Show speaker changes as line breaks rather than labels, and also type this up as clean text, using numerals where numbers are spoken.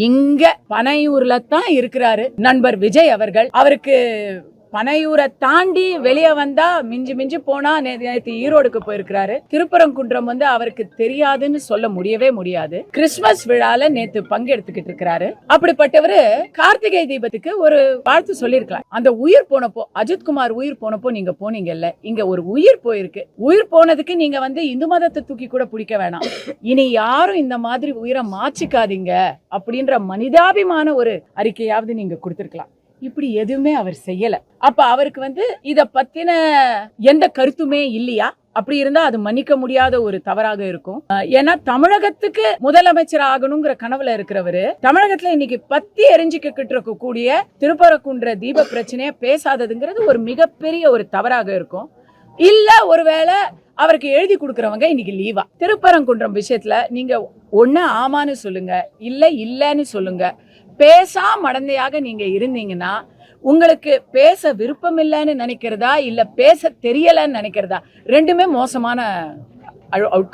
இங்க பனையூர்ல தான் இருக்கிறாரு நண்பர் விஜய் அவர்கள். அவருக்கு பனையூரை தாண்டி வெளியே வந்தா மிஞ்சி மிஞ்சி போனா நேற்று ஈரோடுக்கு போயிருக்கிறாரு. திருப்பரங்குன்றம் அவருக்கு தெரியாதுன்னு சொல்ல முடியவே முடியாது. கிறிஸ்துமஸ் விழால நேத்து பங்கெடுத்துக்கிட்டு இருக்கிறாரு. அப்படிப்பட்டவரு கார்த்திகை தீபத்துக்கு ஒரு வாழ்த்து சொல்லிருக்கலாம். அந்த உயிர் போனப்போ, அஜித்குமார் உயிர் போனப்போ நீங்க போனீங்கல்ல, இங்க ஒரு உயிர் போயிருக்கு. உயிர் போனதுக்கு நீங்க இந்து மதத்தை தூக்கி கூட பிடிக்க வேணாம். இனி யாரும் இந்த மாதிரி உயிரை மாச்சிக்காதீங்க அப்படின்ற மனிதாபிமான ஒரு அறிக்கையாவது நீங்க கொடுத்திருக்கலாம். இப்படி எதுவுமே அவர் செய்யல. அப்ப அவருக்கு இத பத்தின எந்த கருத்துமே இல்லையா? அப்படி இருந்தா அது மன்னிக்க முடியாத ஒரு தவறாக இருக்கும். ஏன்னா தமிழகத்துக்கு முதலமைச்சர் ஆகணுங்கிற கனவுல இருக்கிறவரு தமிழகத்துல இன்னைக்கு பத்தி எரிஞ்சுக்கிட்டு இருக்கக்கூடிய திருப்பரங்குன்ற தீப பிரச்சனைய பேசாததுங்கிறது ஒரு மிகப்பெரிய ஒரு தவறாக இருக்கும். இல்ல ஒருவேளை அவருக்கு எழுதி கொடுக்கறவங்க இன்னைக்கு லீவா? திருப்பரங்குன்றம் விஷயத்துல நீங்க ஒண்ணு ஆமான்னு சொல்லுங்க, இல்ல இல்லன்னு சொல்லுங்க. பேசா மடந்தையாக நீங்க இருந்தீங்கன்னா உங்களுக்கு பேச விருப்பம் இல்லைன்னு நினைக்கிறதா இல்ல பேச தெரியலன்னு நினைக்கிறதா? ரெண்டுமே மோசமான அவுட்கம்.